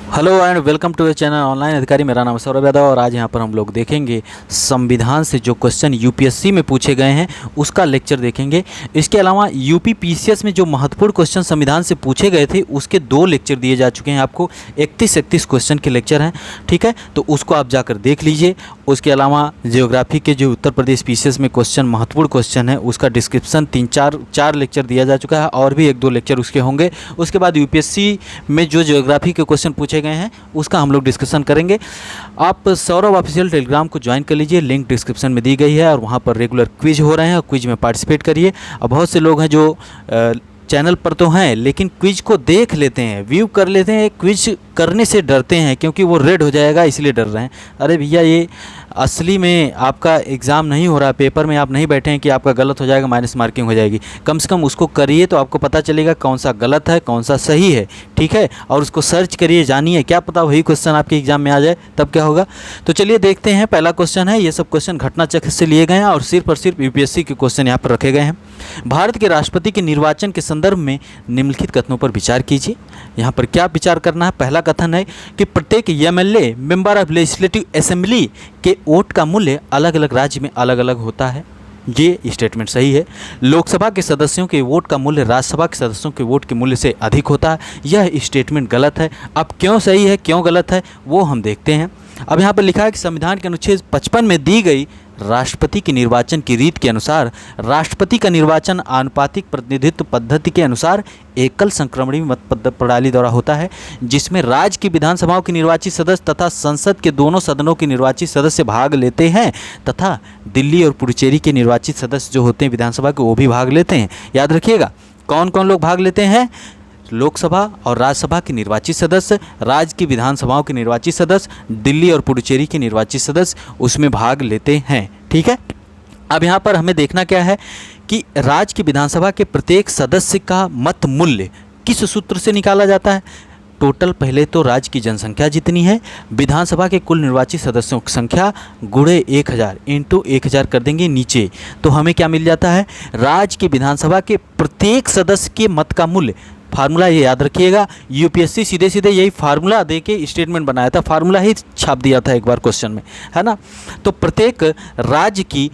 Hello and welcome to the channel online Adhikari. मेरा नाम है सौरभ यादव और आज यहाँ पर हम लोग देखेंगे संविधान से जो क्वेश्चन यूपीएससी में पूछे गए हैं उसका लेक्चर देखेंगे। इसके अलावा यूपी पीसीएस में जो महत्वपूर्ण क्वेश्चन संविधान से पूछे गए थे उसके 2 लेक्चर दिए जा चुके हैं आपको। 31 क्वेश्चन के लेक्चर हैं, ठीक है, तो उसको आप जाकर देख लीजिए। उसके अलावा जियोग्राफी के जो उत्तर प्रदेश पीसीएस में क्वेश्चन महत्वपूर्ण क्वेश्चन है उसका डिस्क्रिप्शन 3-4 लेक्चर दिया जा चुका है और भी 1-2 लेक्चर उसके होंगे। उसके बाद यूपीएससी में जो जियोग्राफी के क्वेश्चन पूछे गए हैं उसका हम लोग डिस्कशन करेंगे। आप सौरभ ऑफिशियल टेलीग्राम को ज्वाइन कर लीजिए, लिंक डिस्क्रिप्शन में दी गई है और वहाँ पर रेगुलर क्विज हो रहे हैं और क्विज में पार्टिसिपेट करिए। अब बहुत से लोग हैं जो चैनल पर तो हैं लेकिन क्विज को देख लेते हैं, व्यू कर लेते हैं, क्विज करने से डरते हैं क्योंकि वो रेड हो जाएगा इसलिए डर रहे हैं। अरे भैया, ये असली में आपका एग्ज़ाम नहीं हो रहा, पेपर में आप नहीं बैठे हैं कि आपका गलत हो जाएगा, माइनस मार्किंग हो जाएगी। कम से कम उसको करिए तो आपको पता चलेगा कौन सा गलत है कौन सा सही है, ठीक है, और उसको सर्च करिए, जानिए, क्या पता वही क्वेश्चन आपके एग्जाम में आ जाए, तब क्या होगा। तो चलिए देखते हैं। पहला क्वेश्चन है, ये सब क्वेश्चन घटना चक्र से लिए गए हैं और सिर्फ यूपीएससी के क्वेश्चन यहाँ पर रखे गए हैं। भारत के राष्ट्रपति के निर्वाचन के संदर्भ में निम्नलिखित कथनों पर विचार कीजिए। यहाँ पर क्या विचार करना है? पहला कथन है कि प्रत्येक MLA member of legislative assembly के वोट का मूल्य अलग अलग राज्य में अलग अलग होता है। ये स्टेटमेंट सही है। लोकसभा के सदस्यों के वोट का मूल्य राज्यसभा के सदस्यों के वोट के मूल्य से अधिक होता है। यह स्टेटमेंट गलत है। अब क्यों सही है क्यों गलत है वो हम देखते हैं। अब यहाँ पर लिखा है कि संविधान के अनुच्छेद 55 में दी गई राष्ट्रपति के निर्वाचन की रीत के अनुसार राष्ट्रपति का निर्वाचन आनुपातिक प्रतिनिधित्व पद्धति के अनुसार एकल संक्रमणी मत प्रणाली द्वारा होता है, जिसमें राज्य की विधानसभाओं के निर्वाचित सदस्य तथा संसद के दोनों सदनों के निर्वाचित सदस्य भाग लेते हैं तथा दिल्ली और पुडुचेरी के निर्वाचित सदस्य जो होते हैं विधानसभा के वो भी भाग लेते हैं। याद रखिएगा कौन कौन लोग भाग लेते हैं? लोकसभा और राज्यसभा के निर्वाचित सदस्य, राज्य की विधानसभाओं के निर्वाचित सदस्य, दिल्ली और पुडुचेरी के निर्वाचित सदस्य उसमें भाग लेते हैं, ठीक है। अब यहाँ पर हमें देखना क्या है कि राज्य की विधानसभा के प्रत्येक सदस्य का मत मूल्य किस सूत्र से निकाला जाता है? टोटल पहले तो राज्य की जनसंख्या जितनी है, विधानसभा के कुल निर्वाचित सदस्यों की संख्या गुणे 1000 इंटू 1000 कर देंगे नीचे, तो हमें क्या मिल जाता है? राज्य की विधानसभा के प्रत्येक सदस्य के मत का मूल्य। फार्मूला ये याद रखिएगा, यूपीएससी सीधे सीधे यही फार्मूला दे के स्टेटमेंट बनाया था, फार्मूला ही छाप दिया था एक बार क्वेश्चन में, है ना। तो प्रत्येक राज्य की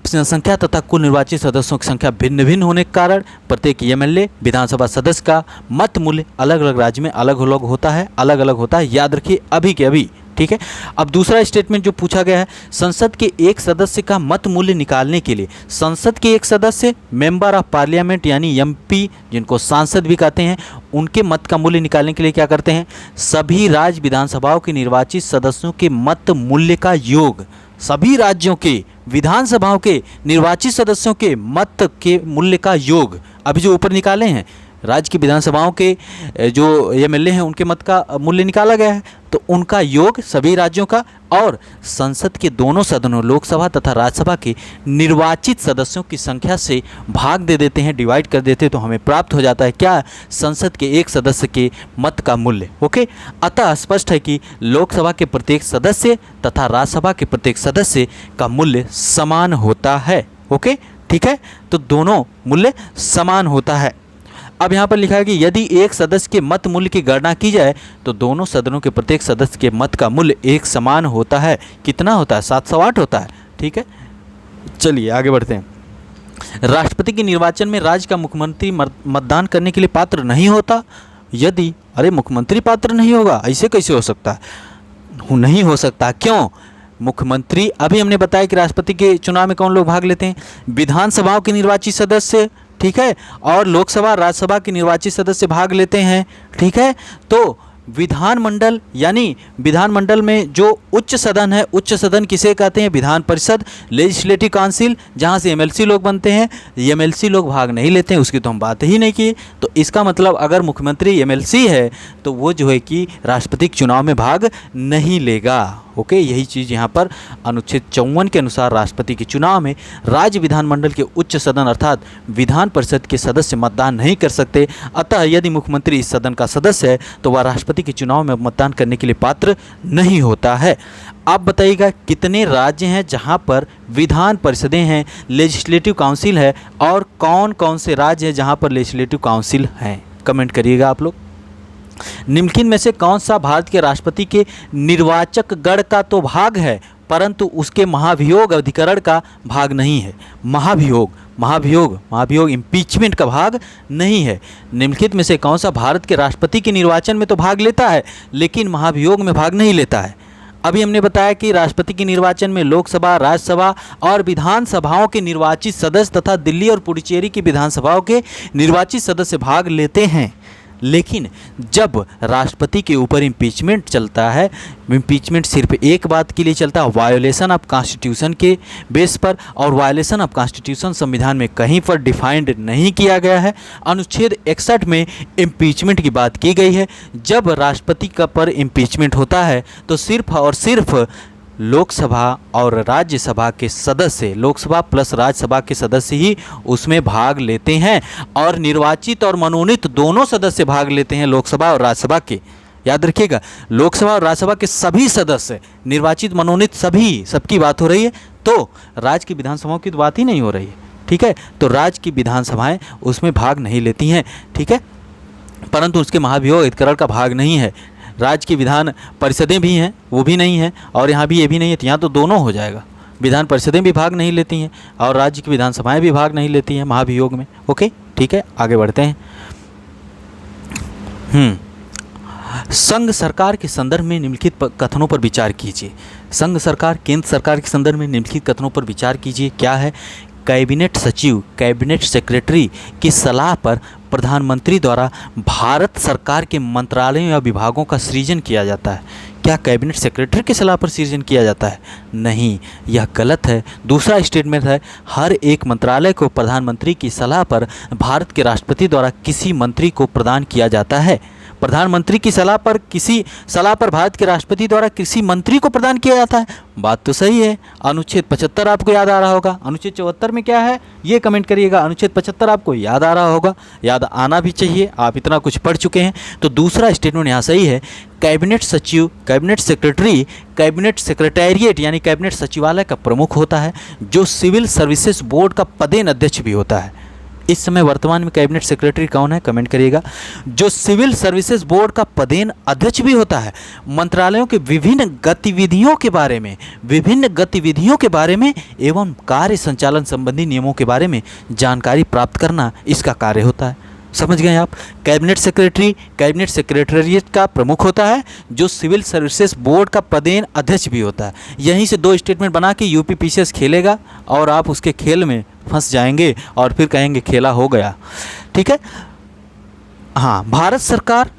संख्या तथा कुल निर्वाचित सदस्यों की संख्या भिन्न भिन्न होने के कारण प्रत्येक एमएलए विधानसभा सदस्य का मत मूल्य अलग अलग राज्य में अलग अलग होता है, याद रखिए अभी के अभी, ठीक है। अब दूसरा स्टेटमेंट जो पूछा गया है, संसद के एक सदस्य का मत मूल्य निकालने के लिए संसद के एक सदस्य मेंबर ऑफ पार्लियामेंट यानी एमपी जिनको सांसद भी कहते हैं उनके मत का मूल्य निकालने के लिए क्या करते हैं? सभी राज्य विधानसभाओं के निर्वाचित सदस्यों के मत मूल्य का योग, सभी राज्यों के विधानसभाओं के निर्वाचित सदस्यों के मत के मूल्य का योग अभी जो ऊपर निकाले हैं, राज्य की विधानसभाओं के जो एमएलए हैं उनके मत का मूल्य निकाला गया है, तो उनका योग सभी राज्यों का और संसद के दोनों सदनों लोकसभा तथा राज्यसभा के निर्वाचित सदस्यों की संख्या से भाग दे देते हैं, डिवाइड कर देते हैं, तो हमें प्राप्त हो जाता है क्या? संसद के एक सदस्य के मत का मूल्य। ओके, अतः स्पष्ट है कि लोकसभा के प्रत्येक सदस्य तथा राज्यसभा के प्रत्येक सदस्य का मूल्य समान होता है। ओके, ठीक है, तो दोनों मूल्य समान होता है। अब यहाँ पर लिखा है कि यदि एक सदस्य के मत मूल्य की गणना की जाए तो दोनों सदनों के प्रत्येक सदस्य के मत का मूल्य एक समान होता है। कितना होता है? 708 होता है, ठीक है। चलिए आगे बढ़ते हैं। राष्ट्रपति के निर्वाचन में राज्य का मुख्यमंत्री मतदान करने के लिए पात्र नहीं होता यदि, अरे मुख्यमंत्री पात्र नहीं होगा, ऐसे कैसे हो सकता है? नहीं हो सकता। क्यों? मुख्यमंत्री, अभी हमने बताया कि राष्ट्रपति के चुनाव में कौन लोग भाग लेते हैं? विधानसभाओं के निर्वाचित सदस्य, ठीक है, और लोकसभा राज्यसभा के निर्वाचित सदस्य भाग लेते हैं, ठीक है। तो विधानमंडल यानी विधानमंडल में जो उच्च सदन है, उच्च सदन किसे कहते हैं? विधान परिषद, लेजिस्लेटिव काउंसिल, जहां से एमएलसी लोग बनते हैं, एमएलसी लोग भाग नहीं लेते हैं, उसकी तो हम बात ही नहीं की। तो इसका मतलब अगर मुख्यमंत्री एमएलसी है तो वो जो है कि राष्ट्रपति के चुनाव में भाग नहीं लेगा। ओके, यही चीज़ यहाँ पर अनुच्छेद 54 के अनुसार राष्ट्रपति के चुनाव में राज्य विधानमंडल के उच्च सदन अर्थात विधान परिषद के सदस्य मतदान नहीं कर सकते। अतः यदि मुख्यमंत्री इस सदन का सदस्य है तो वह राष्ट्रपति के चुनाव में मतदान करने के लिए पात्र नहीं होता है। आप बताइएगा कितने राज्य हैं जहाँ पर विधान परिषदें हैं, लेजिस्लेटिव काउंसिल है, और कौन कौन से राज्य हैं जहाँ पर लेजिस्लेटिव काउंसिल हैं? कमेंट करिएगा आप लोग। निम्नलिखित में से कौन सा भारत के राष्ट्रपति के निर्वाचक गण का तो भाग है परंतु उसके महाभियोग अधिकरण का भाग नहीं है। महाभियोग इम्पीचमेंट का भाग नहीं है। निम्नलिखित में से कौन सा भारत के राष्ट्रपति के निर्वाचन में तो भाग लेता है लेकिन महाभियोग में भाग नहीं लेता है। अभी हमने बताया कि राष्ट्रपति के निर्वाचन में लोकसभा, राज्यसभा और विधानसभाओं के निर्वाचित सदस्य तथा दिल्ली और पुडुचेरी की विधानसभाओं के निर्वाचित सदस्य भाग लेते हैं, लेकिन जब राष्ट्रपति के ऊपर इम्पीचमेंट चलता है, इम्पीचमेंट सिर्फ एक बात के लिए चलता है, वायोलेशन ऑफ कॉन्स्टिट्यूशन के बेस पर, और वायोलेशन ऑफ कॉन्स्टिट्यूशन संविधान में कहीं पर डिफाइंड नहीं किया गया है। अनुच्छेद 61 में इम्पीचमेंट की बात की गई है। जब राष्ट्रपति का पर इम्पीचमेंट होता है तो सिर्फ और सिर्फ लोकसभा और राज्यसभा के सदस्य, लोकसभा प्लस राज्यसभा के सदस्य ही उसमें भाग लेते हैं और निर्वाचित और मनोनीत दोनों सदस्य भाग लेते हैं लोकसभा और राज्यसभा के। याद रखिएगा, लोकसभा और राज्यसभा के सभी सदस्य, निर्वाचित मनोनीत सबकी बात हो रही है, तो राज्य की विधानसभाओं की तो बात ही नहीं हो रही है। ठीक है, तो राज्य की विधानसभाएं उसमें भाग नहीं लेती हैं। ठीक है, परंतु उसके महाभियोग अधिकरण का भाग नहीं है। राज्य की विधान परिषदें भी हैं, वो भी नहीं है, और यहाँ भी ये भी नहीं है, तो यहाँ तो दोनों हो जाएगा। विधान परिषदें भी भाग नहीं लेती हैं और राज्य की विधानसभाएं भी भाग नहीं लेती हैं महाभियोग में। ओके, ठीक है, आगे बढ़ते हैं। संघ सरकार के संदर्भ में निम्नलिखित कथनों पर विचार कीजिए। संघ सरकार, केंद्र सरकार के संदर्भ में निम्नलिखित कथनों पर विचार कीजिए। क्या है? कैबिनेट सचिव, कैबिनेट सेक्रेटरी की सलाह पर प्रधानमंत्री द्वारा भारत सरकार के मंत्रालयों या विभागों का सृजन किया जाता है। क्या कैबिनेट सेक्रेटरी की सलाह पर सृजन किया जाता है? नहीं, यह गलत है। दूसरा स्टेटमेंट है, हर एक मंत्रालय को प्रधानमंत्री की सलाह पर भारत के राष्ट्रपति द्वारा किसी मंत्री को प्रदान किया जाता है। प्रधानमंत्री की सलाह पर भारत के राष्ट्रपति द्वारा किसी मंत्री को प्रदान किया जाता है। बात तो सही है। अनुच्छेद 75 आपको याद आ रहा होगा। अनुच्छेद 74 में क्या है ये कमेंट करिएगा। अनुच्छेद 75 आपको याद आ रहा होगा, याद आना भी चाहिए, आप इतना कुछ पढ़ चुके हैं। तो दूसरा स्टेटमेंट यहाँ सही है। कैबिनेट सचिव, कैबिनेट सेक्रेटरी, कैबिनेट सेक्रेटेरिएट यानी कैबिनेट सचिवालय का प्रमुख होता है, जो सिविल सर्विसेज बोर्ड का पदेन अध्यक्ष भी होता है। इस समय वर्तमान में कैबिनेट सेक्रेटरी कौन है? कमेंट करिएगा। जो सिविल सर्विसेज बोर्ड का पदेन अध्यक्ष भी होता है। मंत्रालयों के विभिन्न गतिविधियों के बारे में एवं कार्य संचालन संबंधी नियमों के बारे में जानकारी प्राप्त करना इसका कार्य होता है। समझ गए आप? कैबिनेट सेक्रेटरी कैबिनेट सेक्रेटेरिएट का प्रमुख होता है, जो सिविल सर्विसेज बोर्ड का पदेन अध्यक्ष भी होता है। यहीं से दो स्टेटमेंट बना के यूपीपीसीएस खेलेगा और आप उसके खेल में फंस जाएंगे और फिर कहेंगे खेला हो गया। ठीक है, हाँ, भारत सरकार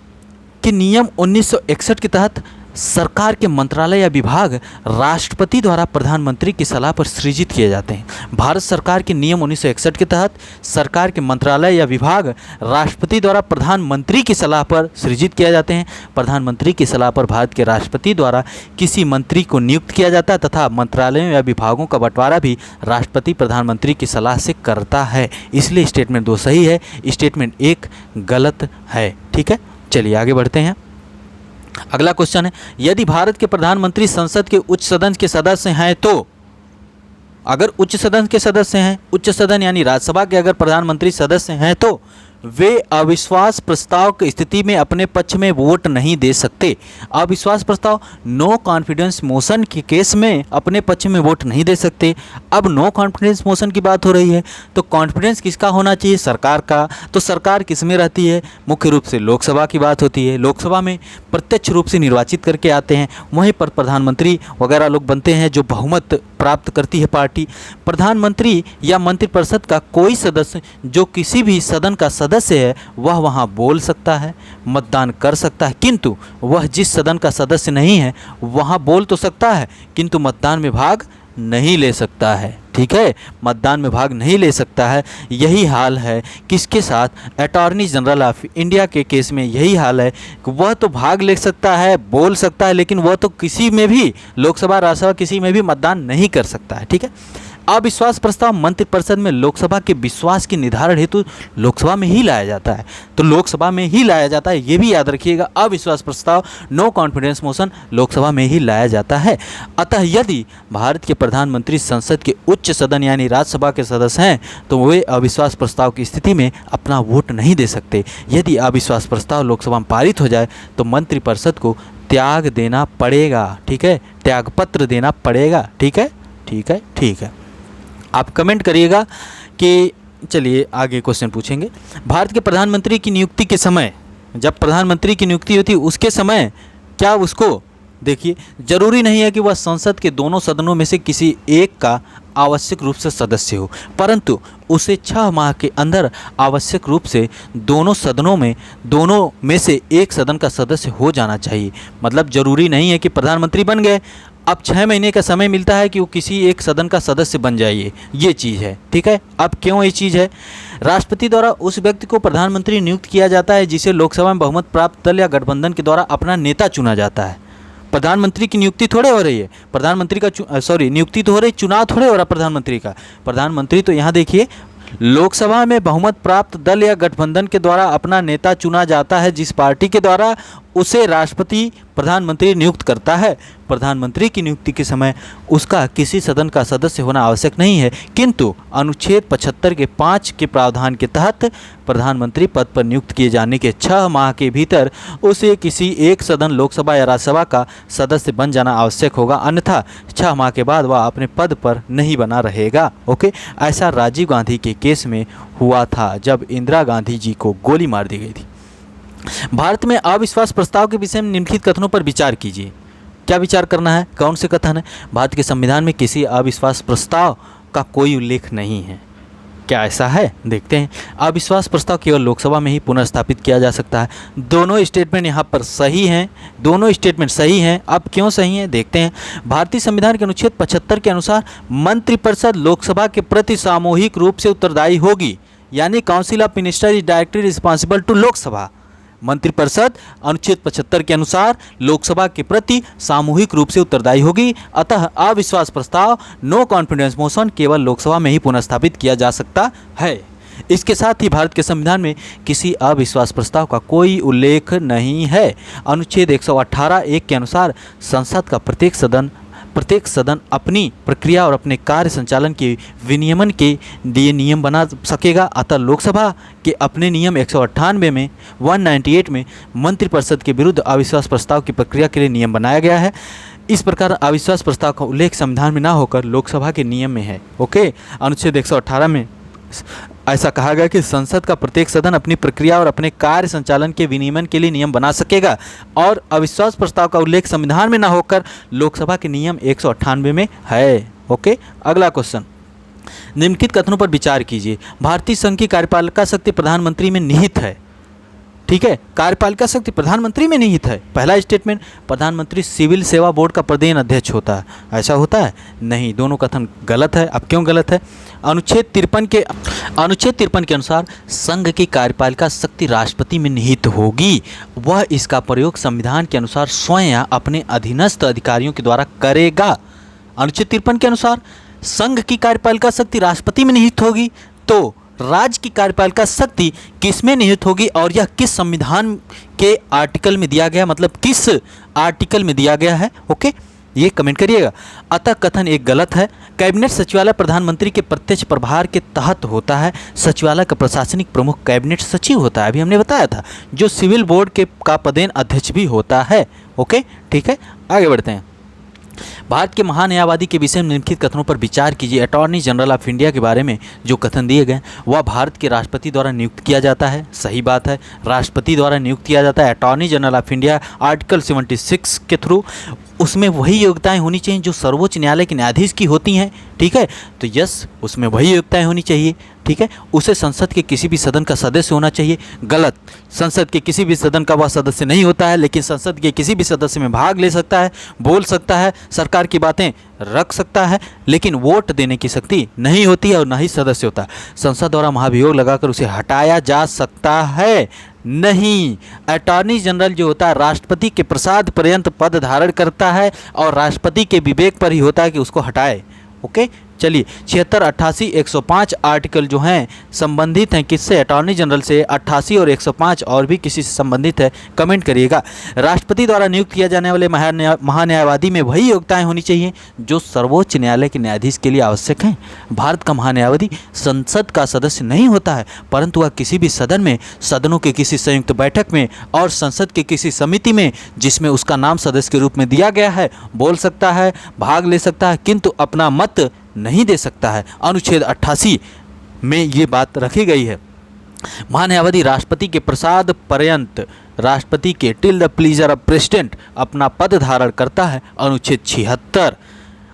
के नियम 1961 के तहत सरकार के मंत्रालय या विभाग राष्ट्रपति द्वारा प्रधानमंत्री की सलाह पर सृजित किए जाते हैं। भारत सरकार के नियम 1961 के तहत सरकार के मंत्रालय या विभाग राष्ट्रपति द्वारा प्रधानमंत्री की सलाह पर सृजित किए जाते हैं। प्रधानमंत्री की सलाह पर भारत के राष्ट्रपति द्वारा किसी मंत्री को नियुक्त किया जाता है तथा मंत्रालयों या विभागों का बंटवारा भी राष्ट्रपति प्रधानमंत्री की सलाह से करता है। इसलिए स्टेटमेंट 2 सही है, स्टेटमेंट 1 गलत है। ठीक है, चलिए आगे बढ़ते हैं। अगला क्वेश्चन है, यदि भारत के प्रधानमंत्री संसद के उच्च सदन के सदस्य हैं तो, अगर उच्च सदन के सदस्य हैं, उच्च सदन यानी राज्यसभा के अगर प्रधानमंत्री सदस्य हैं तो वे अविश्वास प्रस्ताव की स्थिति में अपने पक्ष में वोट नहीं दे सकते। अविश्वास प्रस्ताव, नो कॉन्फिडेंस मोशन के केस में अपने पक्ष में वोट नहीं दे सकते। अब नो कॉन्फिडेंस मोशन की बात हो रही है तो कॉन्फिडेंस किसका होना चाहिए? सरकार का। तो सरकार किस में रहती है? मुख्य रूप से लोकसभा की बात होती है। लोकसभा में प्रत्यक्ष रूप से निर्वाचित करके आते हैं, वहीं पर प्रधानमंत्री वगैरह लोग बनते हैं जो बहुमत प्राप्त करती है पार्टी। प्रधानमंत्री या मंत्रिपरिषद का कोई सदस्य जो किसी भी सदन का सदस्य है वह वहां बोल सकता है, मतदान कर सकता है, किंतु वह जिस सदन का सदस्य नहीं है वहां बोल तो सकता है किंतु मतदान में भाग नहीं ले सकता है। ठीक है, मतदान में भाग नहीं ले सकता है। यही हाल है किसके साथ? अटॉर्नी जनरल ऑफ इंडिया के केस में यही हाल है कि वह तो भाग ले सकता है, बोल सकता है, लेकिन वह तो किसी में भी, लोकसभा राज्यसभा किसी में भी मतदान नहीं कर सकता है। ठीक है, अविश्वास प्रस्ताव मंत्रिपरिषद में लोकसभा के विश्वास के निर्धारण हेतु लोकसभा में ही लाया जाता है, तो लोकसभा में ही लाया जाता है, ये भी याद रखिएगा। अविश्वास प्रस्ताव नो कॉन्फिडेंस मोशन लोकसभा में ही लाया जाता है। अतः यदि भारत के प्रधानमंत्री संसद के उच्च सदन यानी राज्यसभा के सदस्य हैं तो वे अविश्वास प्रस्ताव की स्थिति में अपना वोट नहीं दे सकते। यदि अविश्वास प्रस्ताव लोकसभा में पारित हो जाए तो मंत्रिपरिषद को त्याग देना पड़ेगा, ठीक है, त्यागपत्र देना पड़ेगा, ठीक है, ठीक है, ठीक है। आप कमेंट करिएगा कि चलिए आगे क्वेश्चन पूछेंगे। भारत के प्रधानमंत्री की नियुक्ति के समय, जब प्रधानमंत्री की नियुक्ति होती है उसके समय क्या उसको, देखिए जरूरी नहीं है कि वह संसद के दोनों सदनों में से किसी एक का आवश्यक रूप से सदस्य हो, परंतु उसे 6 माह के अंदर आवश्यक रूप से दोनों में से एक सदन का सदस्य हो जाना चाहिए। मतलब जरूरी नहीं है कि प्रधानमंत्री बन गए अब 6 महीने का समय मिलता है कि वो किसी एक सदन का सदस्य बन जाइए, ये चीज़ है, ठीक है। अब क्यों ये चीज़ है? राष्ट्रपति द्वारा उस व्यक्ति को प्रधानमंत्री नियुक्त किया जाता है जिसे लोकसभा में बहुमत प्राप्त दल या गठबंधन के द्वारा अपना नेता चुना जाता है। प्रधानमंत्री की नियुक्ति थोड़े हो रही है, प्रधानमंत्री का नियुक्ति तो हो रही, चुनाव थोड़े हो रहा प्रधानमंत्री का। प्रधानमंत्री तो यहाँ देखिए लोकसभा में बहुमत प्राप्त दल या गठबंधन के द्वारा अपना नेता चुना जाता है, जिस पार्टी के द्वारा उसे राष्ट्रपति प्रधानमंत्री नियुक्त करता है। प्रधानमंत्री की नियुक्ति के समय उसका किसी सदन का सदस्य होना आवश्यक नहीं है, किंतु अनुच्छेद 75 के 5 के प्रावधान के तहत प्रधानमंत्री पद पर नियुक्त किए जाने के 6 माह के भीतर उसे किसी एक सदन लोकसभा या राज्यसभा का सदस्य बन जाना आवश्यक होगा, अन्यथा 6 माह के बाद वह अपने पद पर नहीं बना रहेगा। ओके, ऐसा राजीव गांधी के केस में हुआ था जब इंदिरा गांधी जी को गोली मार दी गई थी। भारत में अविश्वास प्रस्ताव के विषय में निम्नलिखित कथनों पर विचार कीजिए। क्या विचार करना है? कौन से कथन है? भारत के संविधान में किसी अविश्वास प्रस्ताव का कोई उल्लेख नहीं है। क्या ऐसा है? देखते हैं। अविश्वास प्रस्ताव केवल लोकसभा में ही पुनर्स्थापित किया जा सकता है। दोनों स्टेटमेंट यहाँ पर सही हैं, दोनों स्टेटमेंट सही हैं। अब क्यों सही हैं देखते हैं। भारतीय संविधान के अनुच्छेद 75 के अनुसार मंत्रिपरिषद लोकसभा के प्रति सामूहिक रूप से उत्तरदायी होगी, यानी council of minister is directly responsible to Lok Sabha. मंत्रिपरिषद अनुच्छेद 75 के अनुसार लोकसभा के प्रति सामूहिक रूप से उत्तरदायी होगी, अतः अविश्वास प्रस्ताव नो कॉन्फिडेंस मोशन केवल लोकसभा में ही पुनर्स्थापित किया जा सकता है। इसके साथ ही भारत के संविधान में किसी अविश्वास प्रस्ताव का कोई उल्लेख नहीं है। अनुच्छेद 118(1) के अनुसार संसद का प्रत्येक सदन अपनी प्रक्रिया और अपने कार्य संचालन के विनियमन के लिए नियम बना सकेगा, अतः लोकसभा के अपने नियम 198 में 198 में मंत्रिपरिषद के विरुद्ध अविश्वास प्रस्ताव की प्रक्रिया के लिए नियम बनाया गया है। इस प्रकार अविश्वास प्रस्ताव का उल्लेख संविधान में ना होकर लोकसभा के नियम में है। ओके, अनुच्छेद 118 में ऐसा कहा गया कि संसद का प्रत्येक सदन अपनी प्रक्रिया और अपने कार्य संचालन के विनियमन के लिए नियम बना सकेगा, और अविश्वास प्रस्ताव का उल्लेख संविधान में ना होकर लोकसभा के नियम 198 में है। ओके, अगला क्वेश्चन। निम्नलिखित कथनों पर विचार कीजिए। भारतीय संघ की कार्यपालिका शक्ति प्रधानमंत्री में निहित है। ठीक है, कार्यपालिका शक्ति प्रधानमंत्री में निहित है। पहला स्टेटमेंट, प्रधानमंत्री सिविल सेवा बोर्ड का प्रदेन अध्यक्ष होता है। ऐसा होता है? नहीं, दोनों कथन गलत है। अब क्यों गलत है? अनुच्छेद 53 के अनुसार संघ की कार्यपालिका शक्ति राष्ट्रपति में निहित होगी। वह इसका प्रयोग संविधान के अनुसार स्वयं या अपने अधीनस्थ अधिकारियों के द्वारा करेगा। अनुच्छेद 53 के अनुसार संघ की कार्यपालिका शक्ति राष्ट्रपति में निहित होगी, तो राज्य की कार्यपालिका शक्ति किस में निहित होगी, और यह किस संविधान के आर्टिकल में दिया गया, मतलब किस आर्टिकल में दिया गया है? ओके, ये कमेंट करिएगा। अतः कथन एक गलत है। कैबिनेट सचिवालय प्रधानमंत्री के प्रत्यक्ष प्रभार के तहत होता है। सचिवालय का प्रशासनिक प्रमुख कैबिनेट सचिव होता है, अभी हमने बताया था, जो सिविल बोर्ड के का पदेन अध्यक्ष भी होता है। ओके, ठीक है, आगे बढ़ते हैं। भारत के महान न्यायवादी के विषय में निम्नलिखित कथनों पर विचार कीजिए। अटॉर्नी जनरल ऑफ इंडिया के बारे में जो कथन दिए गए वह भारत के राष्ट्रपति द्वारा नियुक्त किया जाता है। सही बात है, राष्ट्रपति द्वारा नियुक्त किया जाता है। Attorney general of India article 76 के थ्रू उसमें वही योग्यताएं होनी चाहिए जो सर्वोच्च न्यायालय के न्यायाधीश की होती हैं। ठीक है, तो यस, उसमें वही योग्यताएं होनी चाहिए। ठीक है, उसे संसद के किसी भी सदन का सदस्य होना चाहिए। गलत, संसद के किसी भी सदन का वह सदस्य नहीं होता है, लेकिन संसद के किसी भी सदस्य में भाग ले सकता है, बोल सकता है, सरकार की बातें रख सकता है, लेकिन वोट देने की शक्ति नहीं होती है और न ही सदस्य होता है। संसद द्वारा महाभियोग लगाकर उसे हटाया जा सकता है नहीं। अटॉर्नी जनरल जो होता है राष्ट्रपति के प्रसाद पर्यंत पद धारण करता है और राष्ट्रपति के विवेक पर ही होता है कि उसको हटाए। ओके, चलिए 76, 88, 105 आर्टिकल जो हैं संबंधित हैं किससे? अटॉर्नी जनरल से। 88 और 105 और भी किसी से संबंधित है? कमेंट करिएगा। राष्ट्रपति द्वारा नियुक्त किया जाने वाले महान्यायवादी में वही योग्यताएं होनी चाहिए जो सर्वोच्च न्यायालय के न्यायाधीश के लिए आवश्यक हैं। भारत का महान्यायवादी संसद का सदस्य नहीं होता है, परंतु वह किसी भी सदन में, सदनों के किसी संयुक्त बैठक में और संसद के किसी समिति में जिसमें उसका नाम सदस्य के रूप में दिया गया है बोल सकता है, भाग ले सकता है, किंतु अपना मत नहीं दे सकता है। अनुच्छेद 88 में ये बात रखी गई है। महान्यायवादी राष्ट्रपति के प्रसाद पर्यंत, राष्ट्रपति के till the pleaser of president अपना पद धारण करता है। अनुच्छेद 76,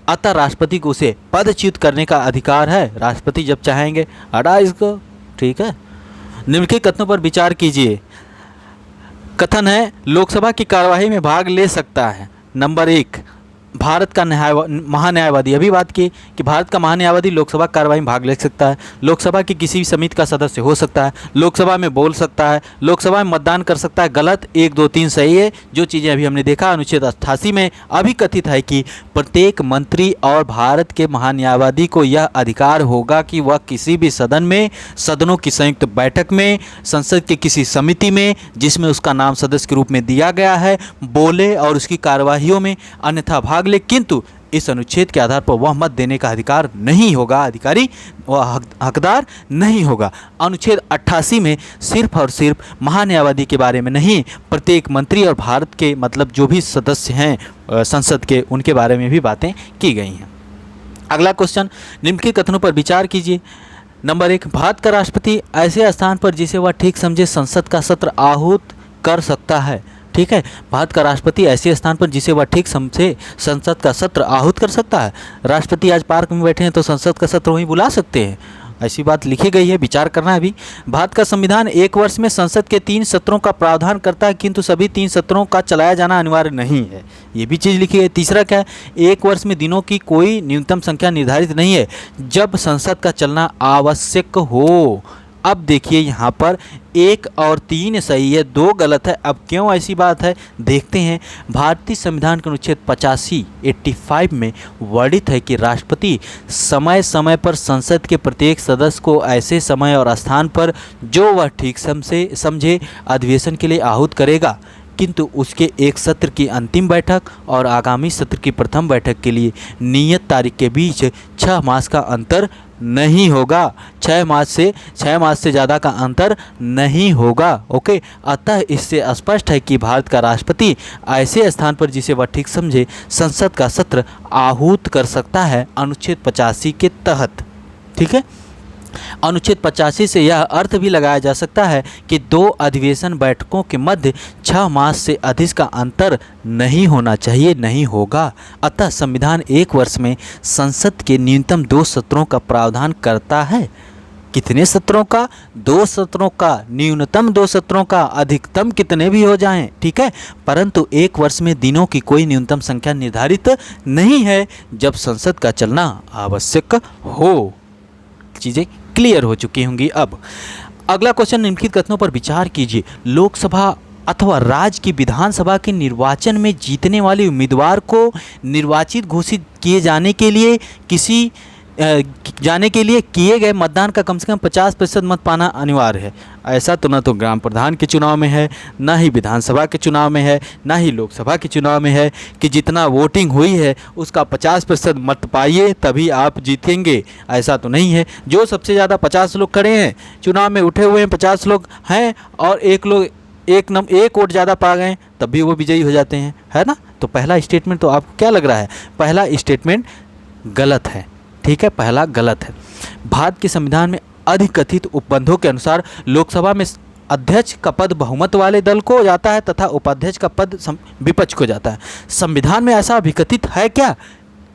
अतः राष्ट्रपति को उसे पदच्युत करने का अधिकार है। राष्ट्रपति जब चाहेंगे हटा इसको, ठीक है। निम्नलिखित कथनों पर विचार कीजिए। कथन है लोकसभा की कार्यवाही में भाग ले सकता है। नंबर 1, भारत का महान्यायवादी, अभी बात की कि भारत का महान्यायवादी लोकसभा कार्यवाही में भाग ले सकता है, लोकसभा की किसी भी समिति का सदस्य हो सकता है, लोकसभा में बोल सकता है, लोकसभा में मतदान कर सकता है। गलत, 1, 2, 3 सही है। जो चीज़ें अभी हमने देखा अनुच्छेद 88 में अभी कथित है कि प्रत्येक मंत्री और भारत के महान्यायवादी को यह अधिकार होगा कि वह किसी भी सदन में, सदनों की संयुक्त बैठक में, संसद के किसी समिति में जिसमें उसका नाम सदस्य के रूप में दिया गया है बोले और उसकी कार्यवाहियों में अन्यथा भाग ले, किंतु इस अनुच्छेद के आधार पर वह मत देने का अधिकार नहीं होगा, अधिकारी वह हकदार नहीं होगा। अनुच्छेद 88 में सिर्फ और सिर्फ महान्यायवादी के बारे में नहीं, प्रत्येक मंत्री और भारत के मतलब जो भी सदस्य हैं संसद के, उनके बारे में भी बातें की गई हैं। अगला क्वेश्चन, निम्नलिखित कथनों पर विचार कीजिए। नंबर 1, भारत का राष्ट्रपति ऐसे स्थान पर जिसे वह ठीक समझे संसद का सत्र आहूत कर सकता है। ठीक है, भारत का राष्ट्रपति ऐसे स्थान पर जिसे वह ठीक समझे संसद का सत्र आहूत कर सकता है। राष्ट्रपति आज पार्क में बैठे हैं तो संसद का सत्र वहीं बुला सकते हैं, ऐसी बात लिखी गई है, विचार करना है अभी। भारत का संविधान 1 वर्ष में संसद के 3 सत्रों का प्रावधान करता है, किंतु सभी 3 सत्रों का चलाया जाना अनिवार्य नहीं है, ये भी चीज़ लिखी है। तीसरा क्या है, 1 वर्ष में दिनों की कोई न्यूनतम संख्या निर्धारित नहीं है जब संसद का चलना आवश्यक हो। अब देखिए यहाँ पर 1 और 3 सही है, 2 गलत है। अब क्यों ऐसी बात है देखते हैं। भारतीय संविधान के अनुच्छेद 85 में वर्णित है कि राष्ट्रपति समय समय पर संसद के प्रत्येक सदस्य को ऐसे समय और स्थान पर जो वह ठीक समझे अधिवेशन के लिए आहूत करेगा, किंतु उसके एक सत्र की अंतिम बैठक और आगामी सत्र की प्रथम बैठक के लिए नियत तारीख के बीच 6 मास का अंतर नहीं होगा। 6 मास से ज़्यादा का अंतर नहीं होगा। ओके, अतः इससे स्पष्ट है कि भारत का राष्ट्रपति ऐसे स्थान पर जिसे वह ठीक समझे संसद का सत्र आहूत कर सकता है अनुच्छेद 85 के तहत। ठीक है, अनुच्छेद 85 से यह अर्थ भी लगाया जा सकता है कि 2 अधिवेशन बैठकों के मध्य 6 मास से अधिक का अंतर नहीं होना चाहिए, नहीं होगा। अतः संविधान 1 वर्ष में संसद के न्यूनतम 2 सत्रों का प्रावधान करता है। कितने सत्रों का? 2 सत्रों का, न्यूनतम 2 सत्रों का, अधिकतम कितने भी हो जाएं, ठीक है। परंतु 1 वर्ष में दिनों की कोई न्यूनतम संख्या निर्धारित नहीं है जब संसद का चलना आवश्यक हो। चीज़ें क्लियर हो चुकी होंगी। अब अगला क्वेश्चन, निम्नलिखित कथनों पर विचार कीजिए। लोकसभा अथवा राज्य की विधानसभा के निर्वाचन में जीतने वाले उम्मीदवार को निर्वाचित घोषित किए जाने के लिए किए गए मतदान का कम से कम 50% मत पाना अनिवार्य है। ऐसा तो न तो ग्राम प्रधान के चुनाव में है, ना ही विधानसभा के चुनाव में है, ना ही लोकसभा के चुनाव में है कि जितना वोटिंग हुई है उसका 50% मत पाइए तभी आप जीतेंगे। ऐसा तो नहीं है। जो सबसे ज़्यादा 50 लोग खड़े हैं चुनाव में, उठे हुए हैं 50 लोग हैं और एक वोट ज़्यादा पा गए तब भी वो विजयी हो जाते हैं, है ना। तो पहला स्टेटमेंट तो आपको क्या लग रहा है? पहला स्टेटमेंट गलत है। ठीक है, पहला गलत है। भारत के संविधान में अधिकथित उपबंधों के अनुसार लोकसभा में अध्यक्ष का पद बहुमत वाले दल को जाता है तथा उपाध्यक्ष का पद विपक्ष को जाता है। संविधान में ऐसा अभिकथित है क्या?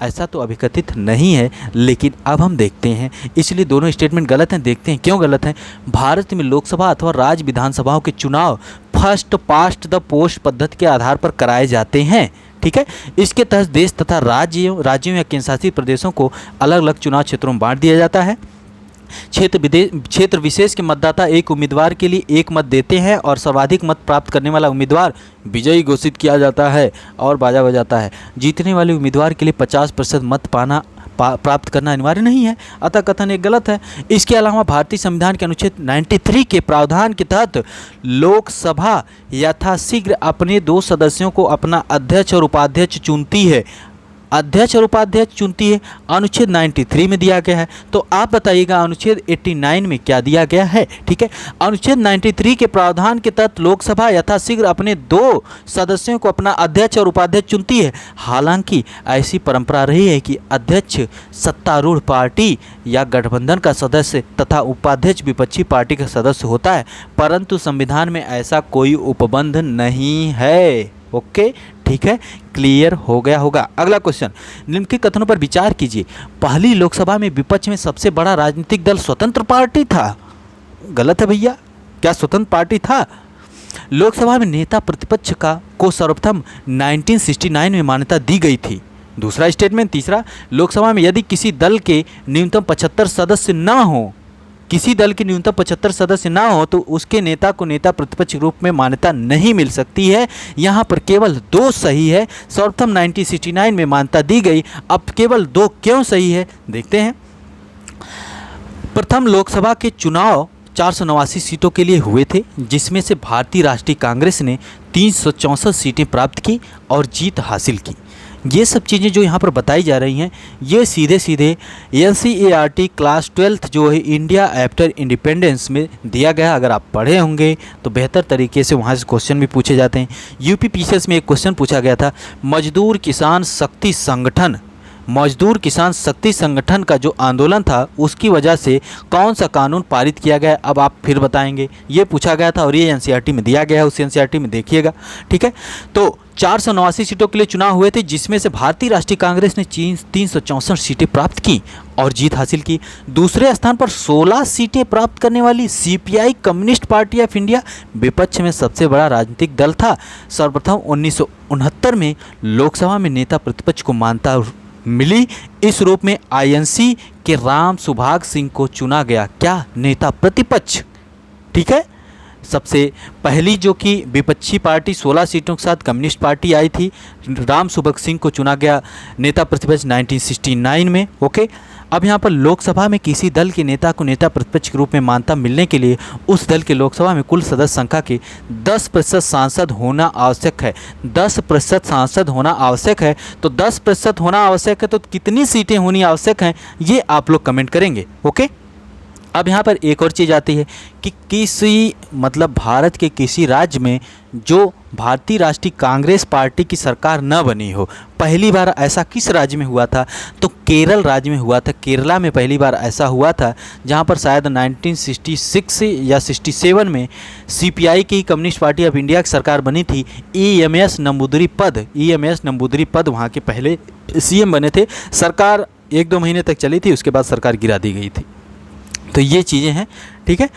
ऐसा तो अभिकथित नहीं है, लेकिन अब हम देखते हैं, इसलिए दोनों स्टेटमेंट गलत हैं। देखते हैं क्यों गलत हैं। भारत में लोकसभा अथवा राज्य विधानसभाओं के चुनाव फर्स्ट पास्ट द पोस्ट पद्धति के आधार पर कराए जाते हैं। ठीक है, इसके तहत देश तथा राज्यों या केंद्रशासित प्रदेशों को अलग अलग चुनाव क्षेत्रों में बांट दिया जाता है। क्षेत्र विशेष के मतदाता एक उम्मीदवार के लिए 1 मत देते हैं और सर्वाधिक मत प्राप्त करने वाला उम्मीदवार विजयी घोषित किया जाता है और बाजा बजाता है। जीतने वाले उम्मीदवार के लिए 50% मत प्राप्त करना अनिवार्य नहीं है, अतः कथन एक गलत है। इसके अलावा भारतीय संविधान के अनुच्छेद 93 के प्रावधान के तहत लोकसभा यथाशीघ्र अपने 2 सदस्यों को अपना अध्यक्ष और उपाध्यक्ष चुनती है, अध्यक्ष और उपाध्यक्ष चुनती है, अनुच्छेद 93 में दिया गया है। तो आप बताइएगा अनुच्छेद 89 में क्या दिया गया है। ठीक है, अनुच्छेद 93 के प्रावधान के तहत लोकसभा यथाशीघ्र अपने 2 सदस्यों को अपना अध्यक्ष और उपाध्यक्ष चुनती है। हालांकि ऐसी परंपरा रही है कि अध्यक्ष सत्तारूढ़ पार्टी या गठबंधन का सदस्य तथा उपाध्यक्ष विपक्षी पार्टी का सदस्य होता है, परंतु संविधान में ऐसा कोई उपबंध नहीं है। ओके, ठीक है, क्लियर हो गया होगा। अगला क्वेश्चन, निम्नलिखित कथनों पर विचार कीजिए। पहली लोकसभा में विपक्ष में सबसे बड़ा राजनीतिक दल स्वतंत्र पार्टी था। गलत है भैया, क्या स्वतंत्र पार्टी था? लोकसभा में नेता प्रतिपक्ष को सर्वप्रथम 1969 में मान्यता दी गई थी। दूसरा स्टेटमेंट। तीसरा, लोकसभा में यदि किसी दल के न्यूनतम 75 सदस्य न हो, किसी दल के न्यूनतम 75 सदस्य ना हो तो उसके नेता को नेता प्रतिपक्ष रूप में मान्यता नहीं मिल सकती है। यहाँ पर केवल 2 सही है। सर्वप्रथम 1969 में मान्यता दी गई, अब केवल 2 क्यों सही है देखते हैं। प्रथम लोकसभा के चुनाव 489 सीटों के लिए हुए थे, जिसमें से भारतीय राष्ट्रीय कांग्रेस ने 364 सीटें प्राप्त की और जीत हासिल की। ये सब चीज़ें जो यहाँ पर बताई जा रही हैं, ये सीधे सीधे NCERT क्लास 12th जो है इंडिया आफ्टर इंडिपेंडेंस में दिया गया। अगर आप पढ़े होंगे तो बेहतर तरीके से वहाँ से क्वेश्चन भी पूछे जाते हैं। UPPCS में एक क्वेश्चन पूछा गया था, मजदूर किसान शक्ति संगठन का जो आंदोलन था उसकी वजह से कौन सा कानून पारित किया गया, अब आप फिर बताएंगे। ये पूछा गया था और ये NCERT में दिया गया है, उस NCERT में देखिएगा। ठीक है, तो 489 सीटों के लिए चुनाव हुए थे, जिसमें से भारतीय राष्ट्रीय कांग्रेस ने 364 सीटें प्राप्त की और जीत हासिल की। दूसरे स्थान पर 16 सीटें प्राप्त करने वाली CPI communist party of India विपक्ष में सबसे बड़ा राजनीतिक दल था। सर्वप्रथम 1969 में लोकसभा में नेता प्रतिपक्ष को मान्यता मिली। इस रूप में INC के राम सुभाग सिंह को चुना गया, क्या, नेता प्रतिपक्ष। ठीक है, सबसे पहली जो कि विपक्षी पार्टी 16 सीटों के साथ कम्युनिस्ट पार्टी आई थी, राम सुभग सिंह को चुना गया नेता प्रतिपक्ष 1969 में। ओके, अब यहाँ पर लोकसभा में किसी दल के नेता को नेता प्रतिपक्ष के रूप में मान्यता मिलने के लिए उस दल के लोकसभा में कुल सदस्य संख्या के 10% सांसद होना आवश्यक है। 10% सांसद होना आवश्यक है, तो 10% होना आवश्यक है तो कितनी सीटें होनी आवश्यक हैं ये आप लोग कमेंट करेंगे। ओके, अब यहाँ पर एक और चीज़ आती है कि किसी मतलब भारत के किसी राज्य में जो भारतीय राष्ट्रीय कांग्रेस पार्टी की सरकार न बनी हो। पहली बार ऐसा किस राज्य में हुआ था, तो केरल राज्य में हुआ था। केरला में पहली बार ऐसा हुआ था, जहाँ पर शायद 1966 या 67 में CPI की कम्युनिस्ट पार्टी ऑफ इंडिया की सरकार बनी थी। EMS नंबूदरी पद वहाँ के पहले CM बने थे। सरकार 1-2 महीने तक चली थी, उसके बाद सरकार गिरा दी गई थी। तो ये चीज़ें हैं। ठीक है,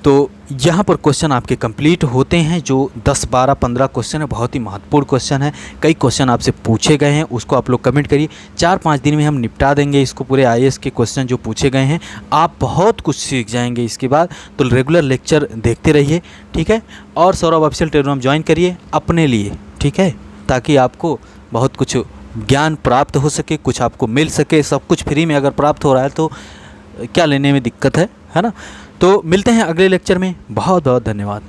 तो यहाँ पर क्वेश्चन आपके कंप्लीट होते हैं। जो 10, 12, 15 क्वेश्चन है, बहुत ही महत्वपूर्ण क्वेश्चन है। कई क्वेश्चन आपसे पूछे गए हैं, उसको आप लोग कमेंट करिए। 4-5 दिन में हम निपटा देंगे इसको, पूरे IAS के क्वेश्चन जो पूछे गए हैं। आप बहुत कुछ सीख जाएंगे इसके बाद। तो रेगुलर लेक्चर देखते रहिए। ठीक है, और सौरभ ऑफिशियल टेलीग्राम ज्वाइन करिए अपने लिए। ठीक है, ताकि आपको बहुत कुछ ज्ञान प्राप्त हो सके, कुछ आपको मिल सके। सब कुछ फ्री में अगर प्राप्त हो रहा है तो क्या लेने में दिक्कत है ना। तो मिलते हैं अगले लेक्चर में। बहुत बहुत धन्यवाद।